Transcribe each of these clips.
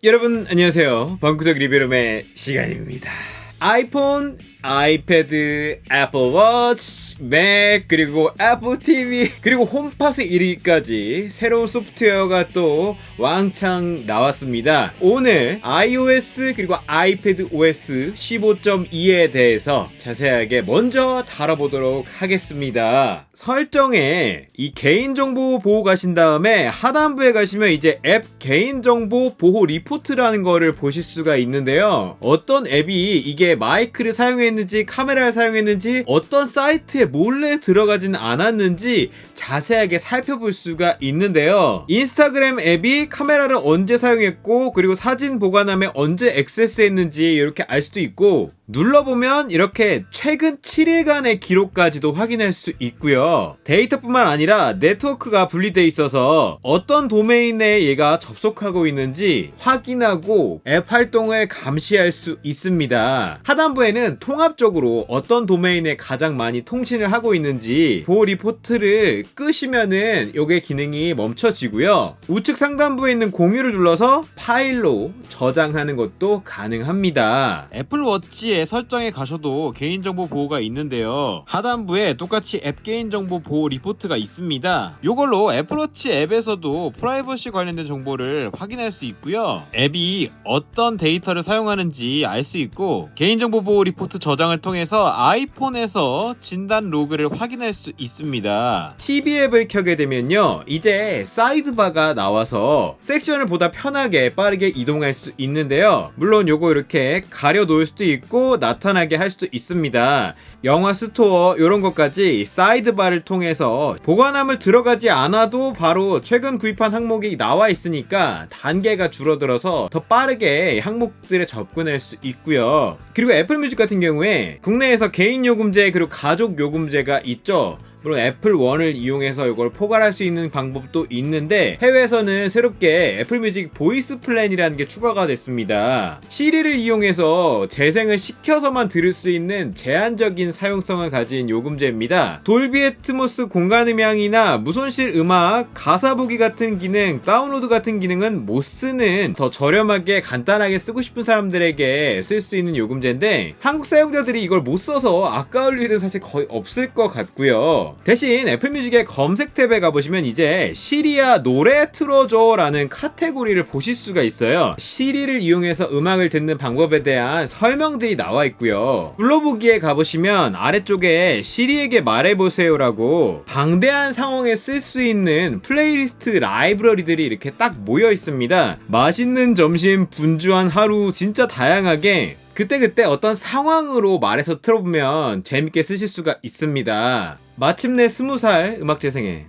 여러분 안녕하세요. 방구석 리뷰룸의 시간입니다. 아이폰, 아이패드, 애플워치, 맥, 그리고 애플 TV, 그리고 홈팟에 이르기까지 새로운 소프트웨어가 또 왕창 나왔습니다. 오늘 iOS 그리고 아이패드 OS 15.2에 대해서 자세하게 먼저 다뤄보도록 하겠습니다. 설정에 이 개인정보 보호 가신 다음에 하단부에 가시면 이제 앱 개인정보 보호 리포트라는 거를 보실 수가 있는데요. 어떤 앱이 이게 마이크를 사용했는지 카메라를 사용했는지 어떤 사이트에 몰래 들어가진 않았는지 자세하게 살펴볼 수가 있는데요. 인스타그램 앱이 카메라를 언제 사용했고 그리고 사진 보관함에 언제 액세스했는지 이렇게 알 수도 있고, 눌러보면 이렇게 최근 7일간의 기록까지도 확인할 수 있고요. 데이터뿐만 아니라 네트워크가 분리되어 있어서 어떤 도메인에 얘가 접속하고 있는지 확인하고 앱 활동을 감시할 수 있습니다. 하단부에는 통합적으로 어떤 도메인에 가장 많이 통신을 하고 있는지 보호 리포트를 끄시면은 요게 기능이 멈춰지고요. 우측 상단부에 있는 공유를 눌러서 파일로 저장하는 것도 가능합니다. 애플워치에 설정에 가셔도 개인정보 보호가 있는데요. 하단부에 똑같이 앱 개인정보 보호 리포트가 있습니다. 이걸로 애플워치 앱에서도 프라이버시 관련된 정보를 확인할 수 있고요. 앱이 어떤 데이터를 사용하는지 알 수 있고, 개인정보 보호 리포트 저장을 통해서 아이폰에서 진단 로그를 확인할 수 있습니다. TV 앱을 켜게 되면요, 이제 사이드바가 나와서 섹션을 보다 편하게 빠르게 이동할 수 있는데요. 물론 요거 이렇게 가려 놓을 수도 있고 나타나게 할 수도 있습니다. 영화 스토어 이런 것까지 사이드바를 통해서 보관함을 들어가지 않아도 바로 최근 구입한 항목이 나와 있으니까 단계가 줄어들어서 더 빠르게 항목들에 접근할 수 있고요. 그리고 애플뮤직 같은 경우에 국내에서 개인 요금제 그리고 가족 요금제가 있죠. 물론 애플원을 이용해서 이걸 포괄할 수 있는 방법도 있는데, 해외에서는 새롭게 애플뮤직 보이스 플랜이라는 게 추가가 됐습니다. 시리를 이용해서 재생을 시켜서만 들을 수 있는 제한적인 사용성을 가진 요금제입니다. 돌비 애트모스 공간음향이나 무손실 음악, 가사 보기 같은 기능, 다운로드 같은 기능은 못 쓰는, 더 저렴하게 간단하게 쓰고 싶은 사람들에게 쓸 수 있는 요금제인데, 한국 사용자들이 이걸 못 써서 아까울 일은 사실 거의 없을 것 같고요. 대신 애플뮤직의 검색 탭에 가보시면 이제 시리야 노래 틀어줘 라는 카테고리를 보실 수가 있어요. 시리를 이용해서 음악을 듣는 방법에 대한 설명들이 나와 있고요. 불러보기에 가보시면 아래쪽에 시리에게 말해보세요 라고 방대한 상황에 쓸 수 있는 플레이리스트 라이브러리들이 이렇게 딱 모여 있습니다. 맛있는 점심, 분주한 하루, 진짜 다양하게 그때그때 어떤 상황으로 말해서 틀어보면 재밌게 쓰실 수가 있습니다. 마침내 20살 음악 재생해.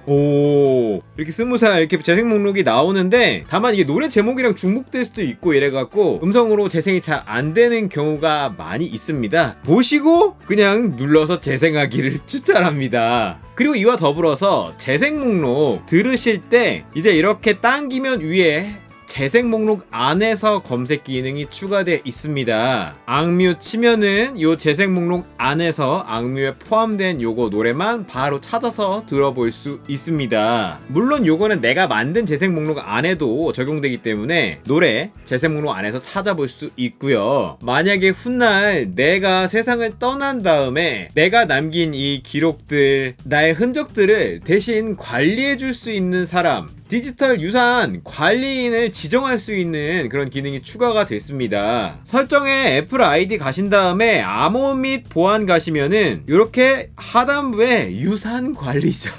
오, 이렇게 20살 이렇게 재생 목록이 나오는데, 다만 이게 노래 제목이랑 중복될 수도 있고 이래갖고 음성으로 재생이 잘 안되는 경우가 많이 있습니다. 보시고 그냥 눌러서 재생하기를 추천합니다. 그리고 이와 더불어서 재생 목록 들으실 때 이제 이렇게 당기면 위에 재생 목록 안에서 검색 기능이 추가되어 있습니다. 악뮤 치면은 요 재생 목록 안에서 악뮤에 포함된 요거 노래만 바로 찾아서 들어볼 수 있습니다. 물론 요거는 내가 만든 재생 목록 안에도 적용되기 때문에 노래 재생 목록 안에서 찾아볼 수 있고요. 만약에 훗날 내가 세상을 떠난 다음에 내가 남긴 이 기록들, 나의 흔적들을 대신 관리해줄 수 있는 사람, 디지털 유산 관리인을 지정할 수 있는 그런 기능이 추가가 됐습니다. 설정에 애플 아이디 가신 다음에 암호 및 보안 가시면은 이렇게 하단부에 유산 관리자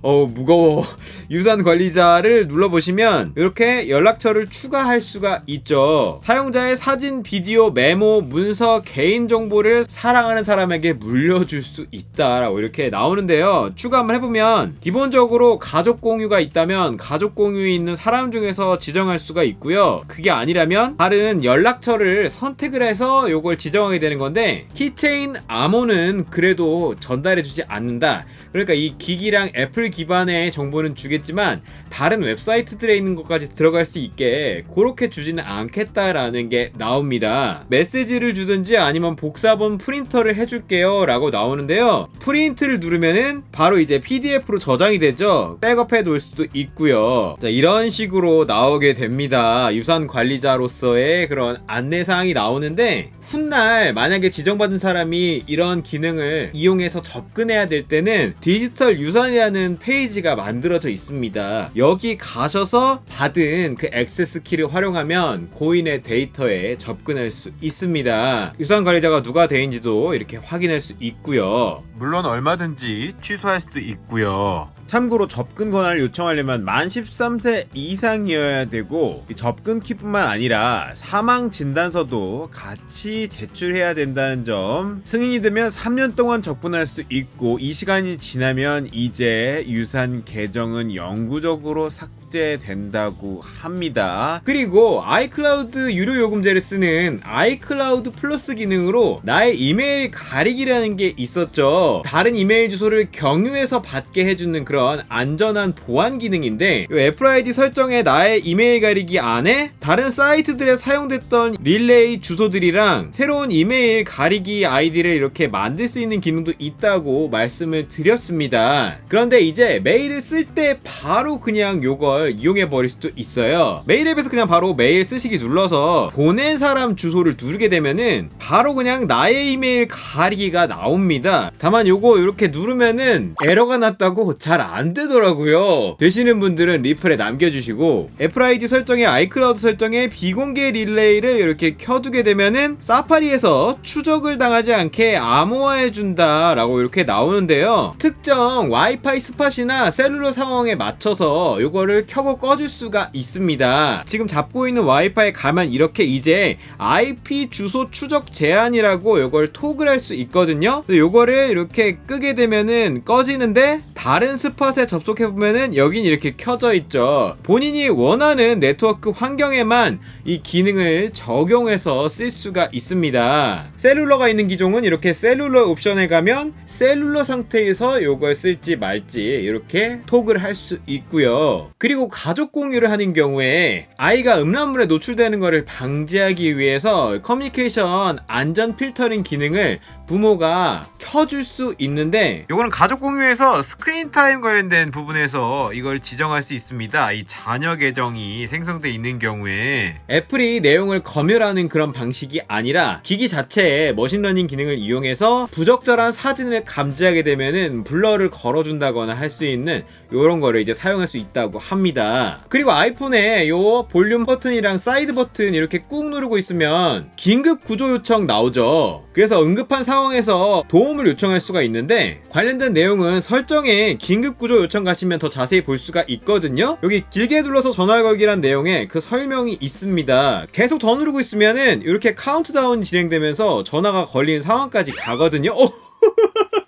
무거워. 유산 관리자를 눌러보시면 이렇게 연락처를 추가할 수가 있죠. 사용자의 사진, 비디오, 메모, 문서, 개인정보를 사랑하는 사람에게 물려줄 수 있다라고 이렇게 나오는데요. 추가 한번 해보면 기본적으로 가족 공유가 있다면 가족 공유에 있는 사람 중에서 지정할 수가 있고요. 그게 아니라면 다른 연락처를 선택을 해서 요걸 지정하게 되는 건데, 키체인 암호는 그래도 전달해주지 않는다. 그러니까 이 기기랑 애플 구글 기반의 정보는 주겠지만 다른 웹사이트들에 있는 것까지 들어갈 수 있게 그렇게 주지는 않겠다라는 게 나옵니다. 메시지를 주든지 아니면 복사본 프린터를 해줄게요 라고 나오는데요. 프린트를 누르면은 바로 이제 PDF로 저장이 되죠. 백업해 놓을 수도 있고요. 자, 이런 식으로 나오게 됩니다. 유산 관리자로서의 그런 안내사항이 나오는데 훗날 만약에 지정받은 사람이 이런 기능을 이용해서 접근해야 될 때는 디지털 유산이라는 페이지가 만들어져 있습니다. 여기 가셔서 받은 그 액세스 키를 활용하면 고인의 데이터에 접근할 수 있습니다. 유산 관리자가 누가 되는지도 이렇게 확인할 수 있고요. 물론 얼마든지 취소할 수도 있고요. 참고로 접근 권한을 요청하려면 만 13세 이상이어야 되고 접근 키뿐만 아니라 사망 진단서도 같이 제출해야 된다는 점, 승인이 되면 3년 동안 접근할 수 있고 이 시간이 지나면 이제 유산 계정은 영구적으로 삭제된다고 합니다. 그리고 아이클라우드 유료 요금제를 쓰는 아이클라우드 플러스 기능으로 나의 이메일 가리기라는 게 있었죠. 다른 이메일 주소를 경유해서 받게 해주는 그런 안전한 보안 기능인데 애플 아이디 설정에 나의 이메일 가리기 안에 다른 사이트들에 사용됐던 릴레이 주소들이랑 새로운 이메일 가리기 아이디를 이렇게 만들 수 있는 기능도 있다고 말씀을 드렸습니다. 그런데 이제 메일을 쓸 때 바로 그냥 요걸 이용해 버릴 수도 있어요. 메일 앱에서 그냥 바로 메일 쓰시기 눌러서 보낸 사람 주소를 누르게 되면은 바로 그냥 나의 이메일 가리기가 나옵니다. 다만 요거 이렇게 누르면은 에러가 났다고 잘 안 되더라고요. 되시는 분들은 리플에 남겨주시고 애플 아이디 설정에 아이클라우드 설정에 비공개 릴레이를 이렇게 켜두게 되면은 사파리에서 추적을 당하지 않게 암호화해준다 라고 이렇게 나오는데요. 특정 와이파이 스팟이나 셀룰러 상황에 맞춰서 요거를 켜고 꺼줄 수가 있습니다. 지금 잡고 있는 와이파이에 가면 이렇게 이제 IP 주소 추적 제한이라고 요걸 토글할 수 있거든요. 요거를 이렇게 끄게 되면은 꺼지는데 다른 스팟에 접속해보면은 여긴 이렇게 켜져 있죠. 본인이 원하는 네트워크 환경에만 이 기능을 적용해서 쓸 수가 있습니다. 셀룰러가 있는 기종은 이렇게 셀룰러 옵션에 가면 셀룰러 상태에서 요걸 쓸지 말지 이렇게 톡을 할 수 있고요. 그리고 가족 공유를 하는 경우에 아이가 음란물에 노출되는 것을 방지하기 위해서 커뮤니케이션 안전 필터링 기능을 부모가 켜줄 수 있는데 요거는 가족 공유에서 스크린 타임 관련된 부분에서 이걸 지정할 수 있습니다. 이 자녀 계정이 생성돼 있는 경우에 애플이 내용을 검열하는 그런 방식이 아니라 기기 자체에 머신러닝 기능을 이용해서 부적절한 사진을 감지하게 되면은 블러를 걸어준다거나 할 수 있는 요런 거를 이제 사용할 수 있다고 합니다. 그리고 아이폰에 요 볼륨 버튼이랑 사이드 버튼 이렇게 꾹 누르고 있으면 긴급 구조 요청 나오죠. 그래서 응급한 상황에서 도움을 요청할 수가 있는데 관련된 내용은 설정에 긴급 구조 요청 가시면 더 자세히 볼 수가 있거든요. 여기 길게 눌러서 전화 걸기란 내용에 그 설명이 있습니다. 계속 더 누르고 있으면은 이렇게 카운트다운이 진행되면서 전화가 걸리는 상황까지 가거든요.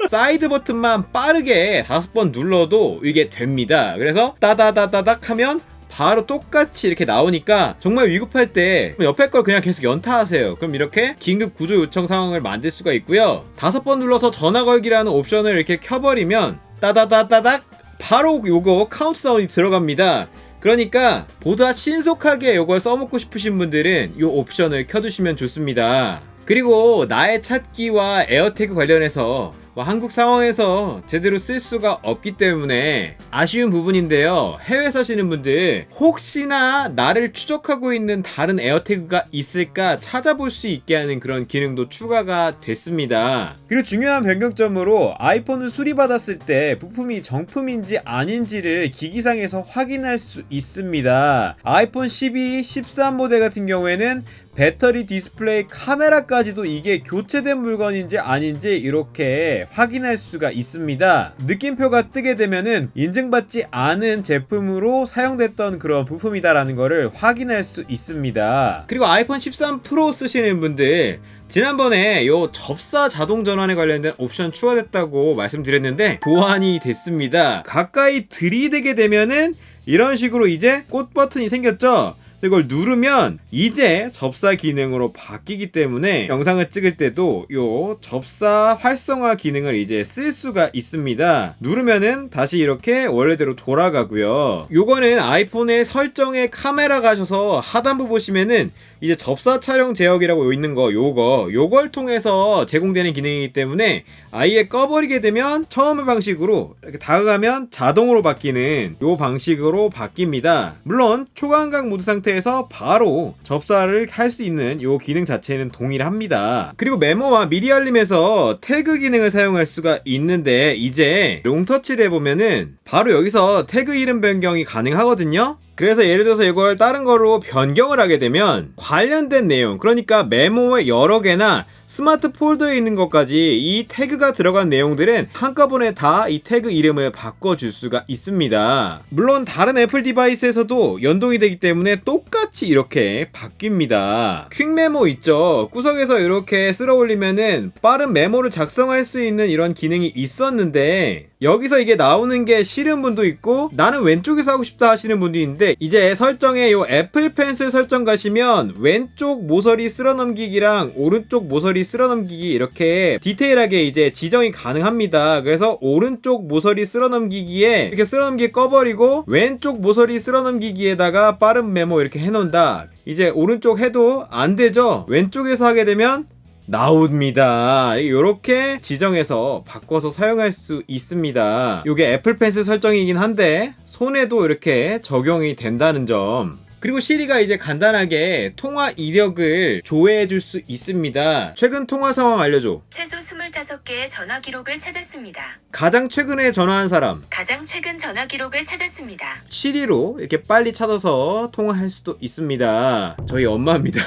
사이드 버튼만 빠르게 5번 눌러도 이게 됩니다. 그래서 따다다다닥 하면 바로 똑같이 이렇게 나오니까 정말 위급할 때 옆에 걸 그냥 계속 연타하세요. 그럼 이렇게 긴급 구조 요청 상황을 만들 수가 있고요. 5번 눌러서 전화 걸기라는 옵션을 이렇게 켜버리면 따다다다닥 바로 요거 카운트다운이 들어갑니다. 그러니까 보다 신속하게 요걸 써먹고 싶으신 분들은 요 옵션을 켜두시면 좋습니다. 그리고 나의 찾기와 에어태그 관련해서 한국 상황에서 제대로 쓸 수가 없기 때문에 아쉬운 부분인데요. 해외 사시는 분들 혹시나 나를 추적하고 있는 다른 에어태그가 있을까 찾아볼 수 있게 하는 그런 기능도 추가가 됐습니다. 그리고 중요한 변경점으로 아이폰을 수리받았을 때 부품이 정품인지 아닌지를 기기상에서 확인할 수 있습니다. 아이폰 12, 13 모델 같은 경우에는 배터리, 디스플레이, 카메라까지도 이게 교체된 물건인지 아닌지 이렇게 확인할 수가 있습니다. 느낌표가 뜨게 되면은 인증받지 않은 제품으로 사용됐던 그런 부품이다라는 거를 확인할 수 있습니다. 그리고 아이폰 13 프로 쓰시는 분들 지난번에 요 접사 자동 전환에 관련된 옵션 추가됐다고 말씀드렸는데 보완이 됐습니다. 가까이 들이대게 되면은 이런 식으로 이제 꽃 버튼이 생겼죠? 이걸 누르면 이제 접사 기능으로 바뀌기 때문에 영상을 찍을 때도 요 접사 활성화 기능을 이제 쓸 수가 있습니다. 누르면은 다시 이렇게 원래대로 돌아가고요. 요거는 아이폰의 설정에 카메라 가셔서 하단부 보시면은 이제 접사 촬영 제어기라고 있는 거 요걸 통해서 제공되는 기능이기 때문에 아예 꺼버리게 되면 처음의 방식으로 이렇게 다가가면 자동으로 바뀌는 요 방식으로 바뀝니다. 물론 초광각 모드 상태에서 바로 접사를 할 수 있는 요 기능 자체는 동일합니다. 그리고 메모와 미리 알림에서 태그 기능을 사용할 수가 있는데 이제 롱터치를 해보면은 바로 여기서 태그 이름 변경이 가능하거든요. 그래서 예를 들어서 이걸 다른 거로 변경을 하게 되면 관련된 내용, 그러니까 메모에 여러 개나 스마트 폴더에 있는 것까지 이 태그가 들어간 내용들은 한꺼번에 다 이 태그 이름을 바꿔줄 수가 있습니다. 물론 다른 애플 디바이스에서도 연동이 되기 때문에 똑같이 이렇게 바뀝니다. 퀵 메모 있죠? 구석에서 이렇게 쓸어 올리면은 빠른 메모를 작성할 수 있는 이런 기능이 있었는데 여기서 이게 나오는 게 싫은 분도 있고 나는 왼쪽에서 하고 싶다 하시는 분도 있는데 이제 설정에 요 애플 펜슬 설정 가시면 왼쪽 모서리 쓸어 넘기기랑 오른쪽 모서리 쓸어 넘기기 이렇게 디테일하게 이제 지정이 가능합니다. 그래서 오른쪽 모서리 쓸어 넘기기에 이렇게 쓸어 넘기기 꺼버리고 왼쪽 모서리 쓸어 넘기기에다가 빠른 메모 이렇게 해놓는다. 이제 오른쪽 해도 안 되죠? 왼쪽에서 하게 되면 나옵니다. 이렇게 지정해서 바꿔서 사용할 수 있습니다. 이게 애플 펜슬 설정이긴 한데 손에도 이렇게 적용이 된다는 점. 그리고 시리가 이제 간단하게 통화 이력을 조회해줄 수 있습니다. 최근 통화 상황 알려줘. 최소 25개의 전화 기록을 찾았습니다. 가장 최근에 전화한 사람. 가장 최근 전화 기록을 찾았습니다. 시리로 이렇게 빨리 찾아서 통화할 수도 있습니다. 저희 엄마입니다.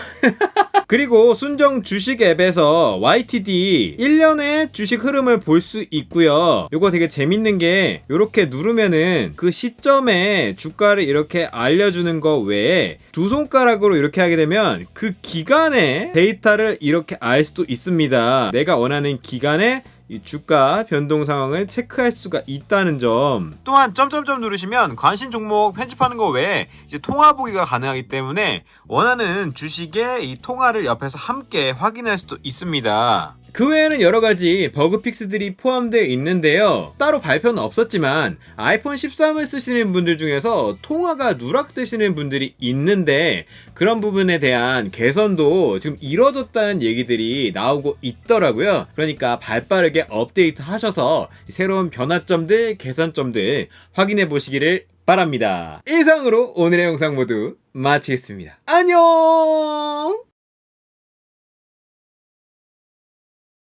그리고 순정 주식 앱에서 YTD 1년의 주식 흐름을 볼 수 있고요. 요거 되게 재밌는 게 요렇게 누르면은 그 시점에 주가를 이렇게 알려주는 거 외에 두 손가락으로 이렇게 하게 되면 그 기간의 데이터를 이렇게 알 수도 있습니다. 내가 원하는 기간에 이 주가 변동 상황을 체크할 수가 있다는 점. 또한 점점점 누르시면 관심 종목 편집하는 거 외에 이제 통화 보기가 가능하기 때문에 원하는 주식의 이 통화를 옆에서 함께 확인할 수도 있습니다. 그 외에는 여러가지 버그 픽스들이 포함되어 있는데요. 따로 발표는 없었지만 아이폰 13을 쓰시는 분들 중에서 통화가 누락되시는 분들이 있는데 그런 부분에 대한 개선도 지금 이뤄졌다는 얘기들이 나오고 있더라고요. 그러니까 발빠르게 업데이트 하셔서 새로운 변화점들, 개선점들 확인해 보시기를 바랍니다. 이상으로 오늘의 영상 모두 마치겠습니다. 안녕!